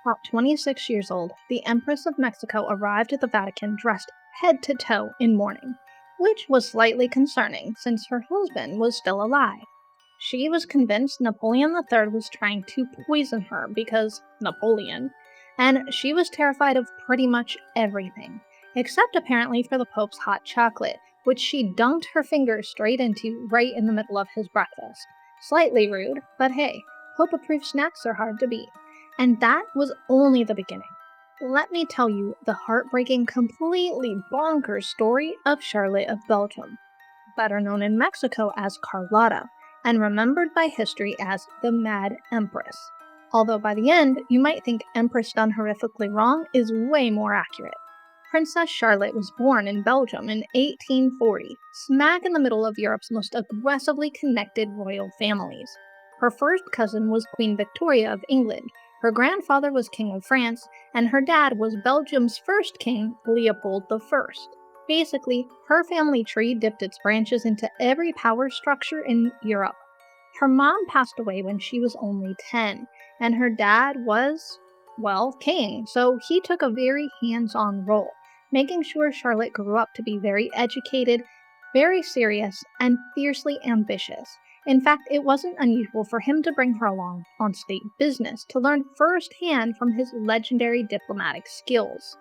About 26 years old, the Empress of Mexico arrived at the Vatican dressed head to toe in mourning, which was slightly concerning since her husband was still alive. She was convinced Napoleon III was trying to poison her because Napoleon, and she was terrified of pretty much everything, except apparently for the Pope's hot chocolate, which she dunked her fingers straight into right in the middle of his breakfast. Slightly rude, but hey, Pope-approved snacks are hard to beat. And that was only the beginning. Let me tell you the heartbreaking, completely bonkers story of Charlotte of Belgium, better known in Mexico as Carlota, and remembered by history as the Mad Empress. Although by the end, you might think Empress done horrifically wrong is way more accurate. Princess Charlotte was born in Belgium in 1840, smack in the middle of Europe's most aggressively connected royal families. Her first cousin was Queen Victoria of England, her grandfather was King of France, and her dad was Belgium's first king, Leopold I. Basically, her family tree dipped its branches into every power structure in Europe. Her mom passed away when she was only 10, and her dad was, well, king, so he took a very hands-on role, making sure Charlotte grew up to be very educated, very serious, and fiercely ambitious. In fact, it wasn't unusual for him to bring her along on state business to learn firsthand from his legendary diplomatic skills.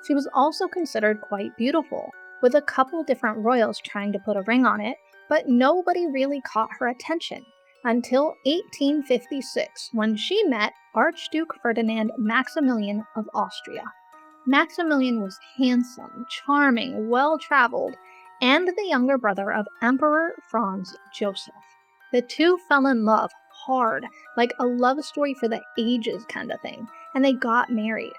She was also considered quite beautiful, with a couple different royals trying to put a ring on it, but nobody really caught her attention until 1856, when she met Archduke Ferdinand Maximilian of Austria. Maximilian was handsome, charming, well-traveled, and the younger brother of Emperor Franz Joseph. The two fell in love hard, like a love story for the ages kind of thing, and they got married.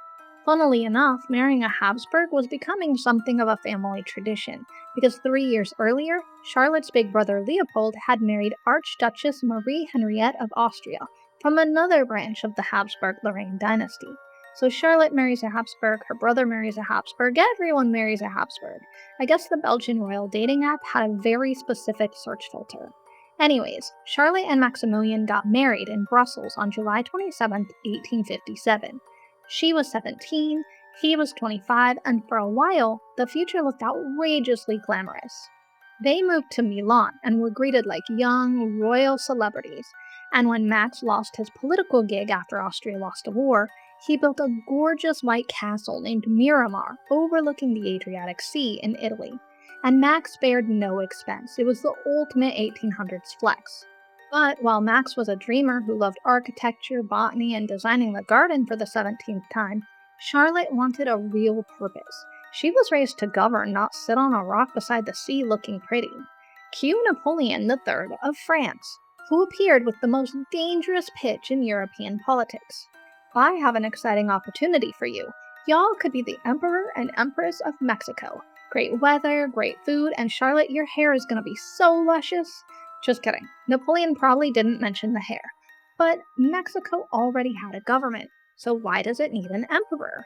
Funnily enough, marrying a Habsburg was becoming something of a family tradition, because 3 years earlier, Charlotte's big brother Leopold had married Archduchess Marie Henriette of Austria from another branch of the Habsburg-Lorraine dynasty. So Charlotte marries a Habsburg, her brother marries a Habsburg, everyone marries a Habsburg. I guess the Belgian royal dating app had a very specific search filter. Anyways, Charlotte and Maximilian got married in Brussels on July 27, 1857. She was 17, he was 25, and for a while, the future looked outrageously glamorous. They moved to Milan and were greeted like young, royal celebrities, and when Max lost his political gig after Austria lost a war, he built a gorgeous white castle named Miramar overlooking the Adriatic Sea in Italy. And Max spared no expense. It was the ultimate 1800s flex. But while Max was a dreamer who loved architecture, botany, and designing the garden for the 17th time, Charlotte wanted a real purpose. She was raised to govern, not sit on a rock beside the sea looking pretty. Cue Napoleon III of France, who appeared with the most dangerous pitch in European politics. I have an exciting opportunity for you. Y'all could be the Emperor and Empress of Mexico. Great weather, great food, and Charlotte, your hair is gonna be so luscious. Just kidding. Napoleon probably didn't mention the hair. But Mexico already had a government, so why does it need an emperor?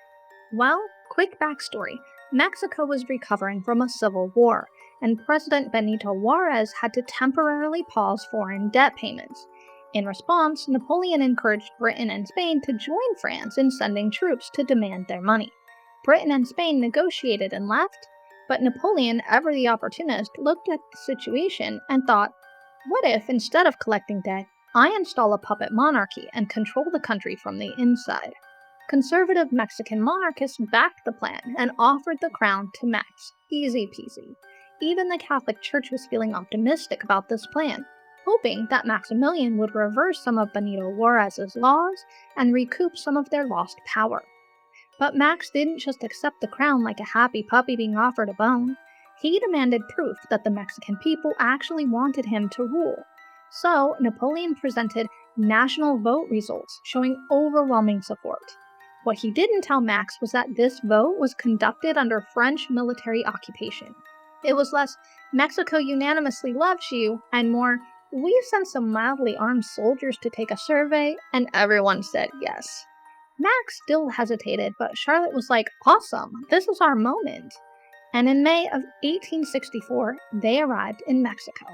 Well, quick backstory. Mexico was recovering from a civil war, and President Benito Juarez had to temporarily pause foreign debt payments. In response, Napoleon encouraged Britain and Spain to join France in sending troops to demand their money. Britain and Spain negotiated and left, but Napoleon, ever the opportunist, looked at the situation and thought, what if, instead of collecting debt, I install a puppet monarchy and control the country from the inside? Conservative Mexican monarchists backed the plan and offered the crown to Max. Easy peasy. Even the Catholic Church was feeling optimistic about this plan, hoping that Maximilian would reverse some of Benito Juarez's laws and recoup some of their lost power. But Max didn't just accept the crown like a happy puppy being offered a bone. He demanded proof that the Mexican people actually wanted him to rule. So, Napoleon presented national vote results showing overwhelming support. What he didn't tell Max was that this vote was conducted under French military occupation. It was less, Mexico unanimously loves you, and more, we sent some mildly armed soldiers to take a survey, and everyone said yes. Max still hesitated, but Charlotte was like, awesome, this is our moment. And in May of 1864, they arrived in Mexico.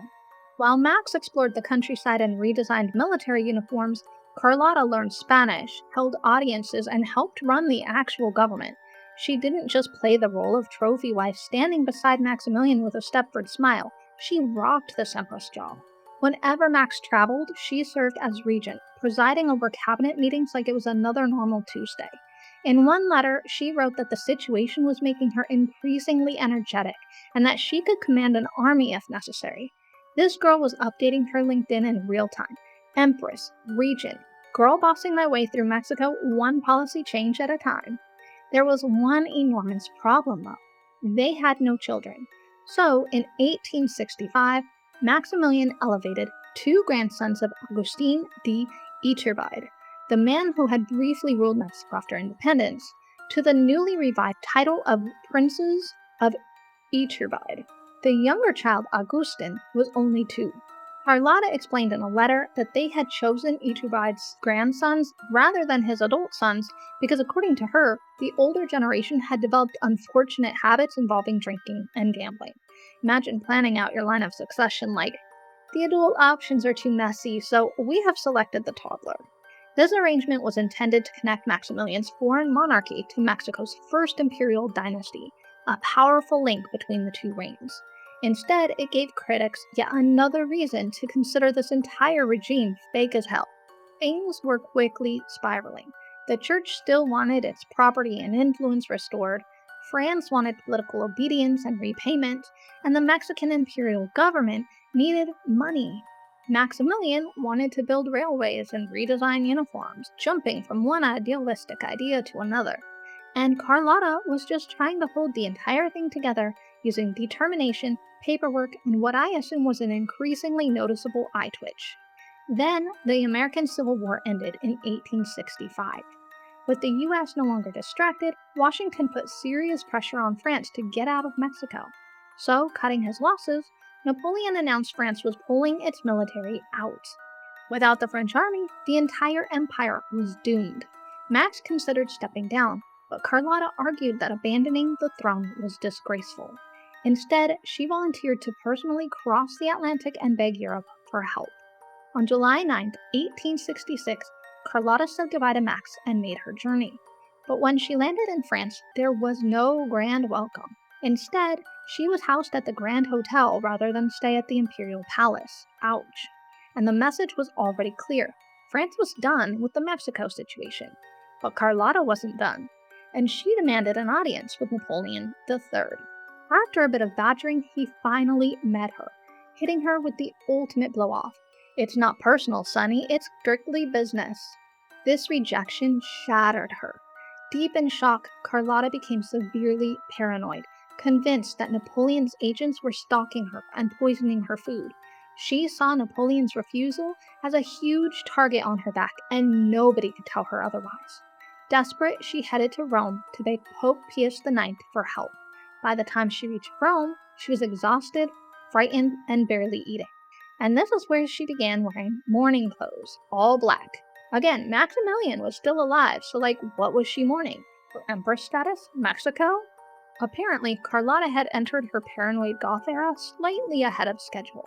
While Max explored the countryside and redesigned military uniforms, Carlotta learned Spanish, held audiences, and helped run the actual government. She didn't just play the role of trophy wife standing beside Maximilian with a Stepford smile. She rocked this Empress job. Whenever Max traveled, she served as regent, presiding over cabinet meetings like it was another normal Tuesday. In one letter, she wrote that the situation was making her increasingly energetic and that she could command an army if necessary. This girl was updating her LinkedIn in real time. Empress, regent, girl bossing my way through Mexico one policy change at a time. There was one enormous problem, though. They had no children. So, in 1865, Maximilian elevated two grandsons of Agustin de Iturbide, the man who had briefly ruled Mexico after independence, to the newly revived title of Princes of Iturbide. The younger child, Agustin, was only 2. Carlotta explained in a letter that they had chosen Iturbide's grandsons rather than his adult sons because, according to her, the older generation had developed unfortunate habits involving drinking and gambling. Imagine planning out your line of succession like, the adult options are too messy, so we have selected the toddler. This arrangement was intended to connect Maximilian's foreign monarchy to Mexico's first imperial dynasty, a powerful link between the two reigns. Instead, it gave critics yet another reason to consider this entire regime fake as hell. Things were quickly spiraling. The church still wanted its property and influence restored, France wanted political obedience and repayment, and the Mexican imperial government needed money. Maximilian wanted to build railways and redesign uniforms, jumping from one idealistic idea to another. And Carlotta was just trying to hold the entire thing together using determination, paperwork, and what I assume was an increasingly noticeable eye twitch. Then, the American Civil War ended in 1865. With the US no longer distracted, Washington put serious pressure on France to get out of Mexico. So, cutting his losses, Napoleon announced France was pulling its military out. Without the French army, the entire empire was doomed. Max considered stepping down, but Carlotta argued that abandoning the throne was disgraceful. Instead, she volunteered to personally cross the Atlantic and beg Europe for help. On July 9, 1866, Carlotta said goodbye to Max and made her journey. But when she landed in France, there was no grand welcome. Instead, she was housed at the Grand Hotel rather than stay at the Imperial Palace. Ouch. And the message was already clear. France was done with the Mexico situation. But Carlotta wasn't done, and she demanded an audience with Napoleon III. After a bit of badgering, he finally met her, hitting her with the ultimate blow-off. It's not personal, Sonny, it's strictly business. This rejection shattered her. Deep in shock, Carlotta became severely paranoid, convinced that Napoleon's agents were stalking her and poisoning her food. She saw Napoleon's refusal as a huge target on her back, and nobody could tell her otherwise. Desperate, she headed to Rome to beg Pope Pius IX for help. By the time she reached Rome, she was exhausted, frightened, and barely eating. And this is where she began wearing mourning clothes, all black. Again, Maximilian was still alive, so what was she mourning? For Empress status? Mexico? Apparently, Carlotta had entered her paranoid goth era slightly ahead of schedule.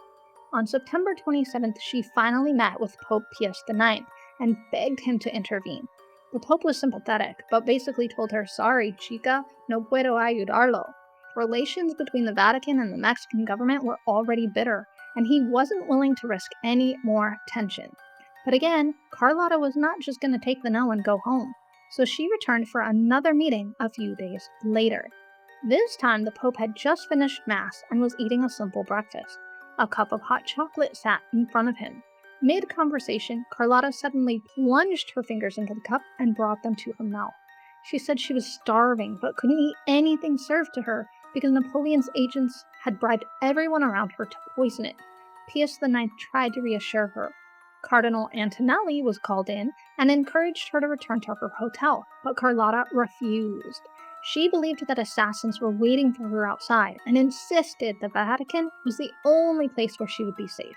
On September 27th, she finally met with Pope Pius IX and begged him to intervene. The Pope was sympathetic, but basically told her, sorry, chica, no puedo ayudarlo. Relations between the Vatican and the Mexican government were already bitter, and he wasn't willing to risk any more tension. But again, Carlotta was not just going to take the no and go home, so she returned for another meeting a few days later. This time, the Pope had just finished Mass and was eating a simple breakfast. A cup of hot chocolate sat in front of him. Mid-conversation, Carlotta suddenly plunged her fingers into the cup and brought them to her mouth. She said she was starving, but couldn't eat anything served to her because Napoleon's agents had bribed everyone around her to poison it. Pius IX tried to reassure her. Cardinal Antonelli was called in and encouraged her to return to her hotel, but Carlotta refused. She believed that assassins were waiting for her outside and insisted the Vatican was the only place where she would be safe.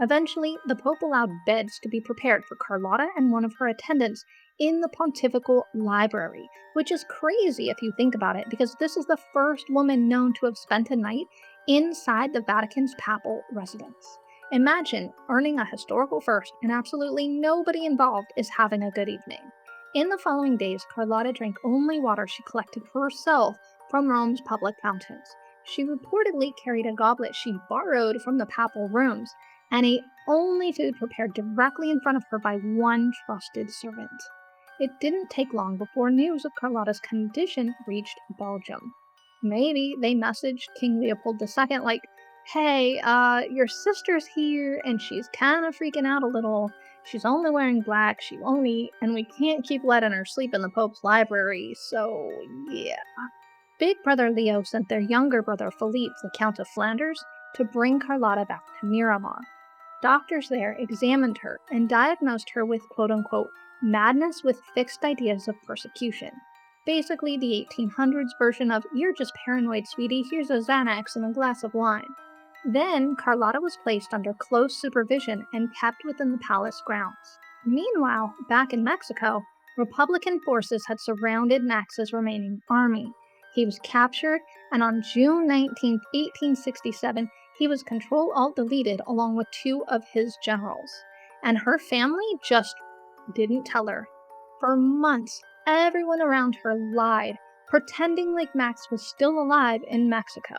Eventually, the Pope allowed beds to be prepared for Carlotta and one of her attendants in the Pontifical Library, which is crazy if you think about it, because this is the first woman known to have spent a night inside the Vatican's papal residence. Imagine earning a historical first and absolutely nobody involved is having a good evening. In the following days, Carlotta drank only water she collected for herself from Rome's public fountains. She reportedly carried a goblet she borrowed from the papal rooms and ate only food prepared directly in front of her by one trusted servant. It didn't take long before news of Carlotta's condition reached Belgium. Maybe they messaged King Leopold II like, "Hey, your sister's here and she's kind of freaking out a little. She's only wearing black, and we can't keep letting her sleep in the Pope's library, so yeah." Big brother Leo sent their younger brother Philippe, the Count of Flanders, to bring Carlotta back to Miramar. Doctors there examined her and diagnosed her with quote-unquote madness with fixed ideas of persecution. Basically the 1800s version of, "You're just paranoid, sweetie, here's a Xanax and a glass of wine." Then Carlotta was placed under close supervision and kept within the palace grounds. Meanwhile, back in Mexico, Republican forces had surrounded Max's remaining army. He was captured, and on June 19, 1867, he was Control-Alt-Deleted along with two of his generals. And her family just didn't tell her. For months, everyone around her lied, pretending like Max was still alive in Mexico.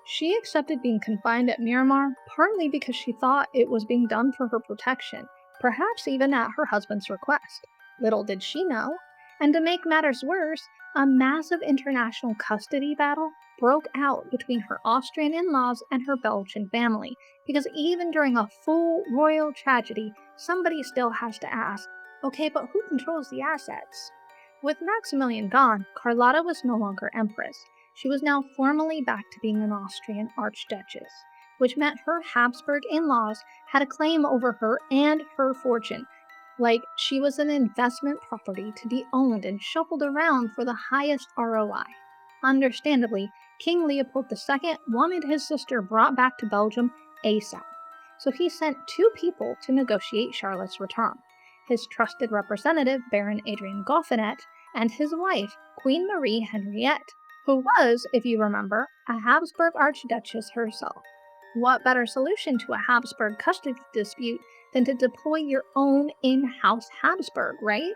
She accepted being confined at Miramar, partly because she thought it was being done for her protection, perhaps even at her husband's request. Little did she know. And to make matters worse, a massive international custody battle broke out between her Austrian in-laws and her Belgian family, because even during a full royal tragedy, somebody still has to ask, okay, but who controls the assets? With Maximilian gone, Carlotta was no longer Empress. She was now formally back to being an Austrian archduchess, which meant her Habsburg in-laws had a claim over her and her fortune, like she was an investment property to be owned and shuffled around for the highest ROI. Understandably, King Leopold II wanted his sister brought back to Belgium ASAP, so he sent two people to negotiate Charlotte's return: his trusted representative, Baron Adrian Goffinet, and his wife, Queen Marie Henriette, who was, if you remember, a Habsburg archduchess herself. What better solution to a Habsburg custody dispute than to deploy your own in-house Habsburg, right?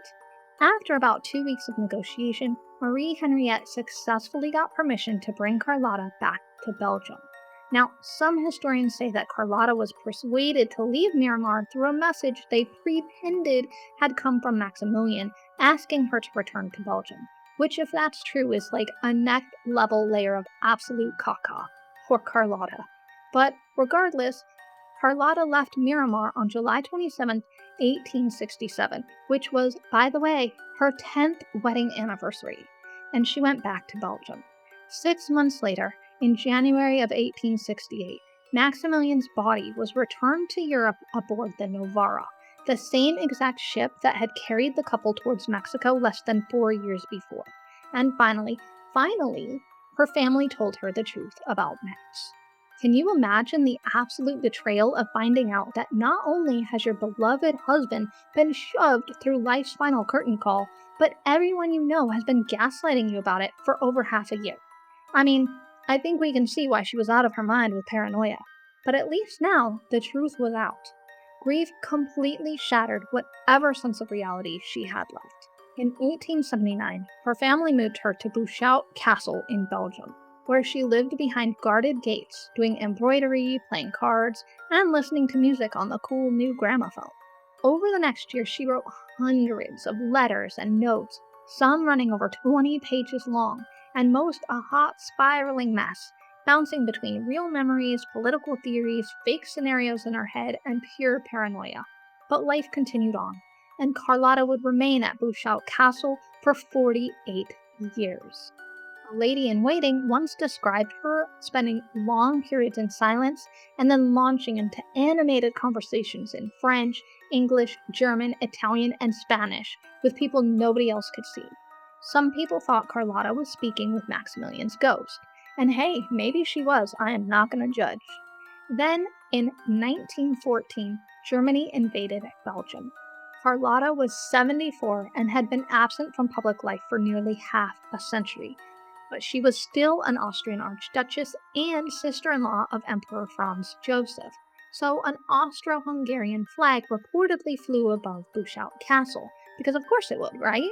After about 2 weeks of negotiation, Marie Henriette successfully got permission to bring Carlotta back to Belgium. Now, some historians say that Carlotta was persuaded to leave Miramar through a message they pretended had come from Maximilian, asking her to return to Belgium, which, if that's true, is like a next-level layer of absolute caca for Carlotta. But regardless, Carlotta left Miramar on July 27, 1867, which was, by the way, her 10th wedding anniversary, and she went back to Belgium. 6 months later, in January of 1868, Maximilian's body was returned to Europe aboard the Novara, the same exact ship that had carried the couple towards Mexico less than 4 years before. And finally, her family told her the truth about Max. Can you imagine the absolute betrayal of finding out that not only has your beloved husband been shoved through life's final curtain call, but everyone you know has been gaslighting you about it for over half a year? I mean, I think we can see why she was out of her mind with paranoia. But at least now, the truth was out. Grief completely shattered whatever sense of reality she had left. In 1879, her family moved her to Bouchout Castle in Belgium, where she lived behind guarded gates, doing embroidery, playing cards, and listening to music on the cool new gramophone. Over the next year, she wrote hundreds of letters and notes, some running over 20 pages long, and most a hot, spiraling mess, bouncing between real memories, political theories, fake scenarios in her head, and pure paranoia. But life continued on, and Carlotta would remain at Bouchout Castle for 48 years. A lady-in-waiting once described her spending long periods in silence and then launching into animated conversations in French, English, German, Italian, and Spanish with people nobody else could see. Some people thought Carlotta was speaking with Maximilian's ghost, and hey, maybe she was, I am not going to judge. Then, in 1914, Germany invaded Belgium. Carlotta was 74 and had been absent from public life for nearly half a century, but she was still an Austrian archduchess and sister-in-law of Emperor Franz Joseph, So an Austro-Hungarian flag reportedly flew above Bouchout Castle, because of course it would, right?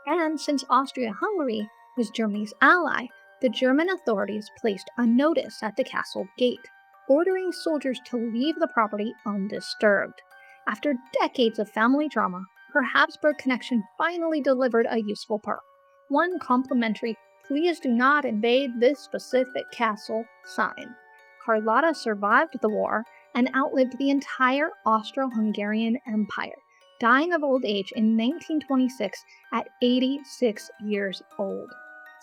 And since Austria-Hungary was Germany's ally, the German authorities placed a notice at the castle gate, ordering soldiers to leave the property undisturbed. After decades of family drama, her Habsburg connection finally delivered a useful perk. One complimentary "Please do not invade this specific castle" sign. Carlotta survived the war and outlived the entire Austro-Hungarian Empire, dying of old age in 1926 at 86 years old.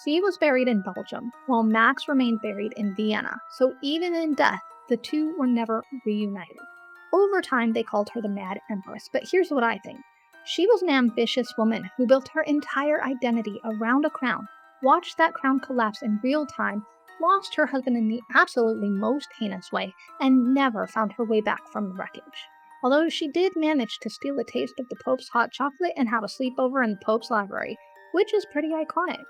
She was buried in Belgium, while Max remained buried in Vienna, so even in death, the two were never reunited. Over time, they called her the Mad Empress, but here's what I think. She was an ambitious woman who built her entire identity around a crown, watched that crown collapse in real time, lost her husband in the absolutely most heinous way, and never found her way back from the wreckage. Although she did manage to steal a taste of the Pope's hot chocolate and have a sleepover in the Pope's library, which is pretty iconic.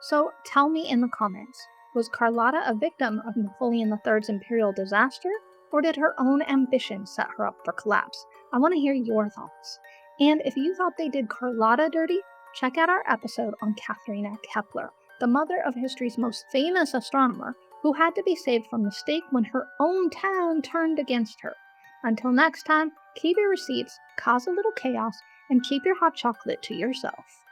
So tell me in the comments, was Carlotta a victim of Napoleon III's imperial disaster, or did her own ambition set her up for collapse? I want to hear your thoughts. And if you thought they did Carlotta dirty, check out our episode on Katharina Kepler, the mother of history's most famous astronomer, who had to be saved from the stake when her own town turned against her. Until next time, keep your receipts, cause a little chaos, and keep your hot chocolate to yourself.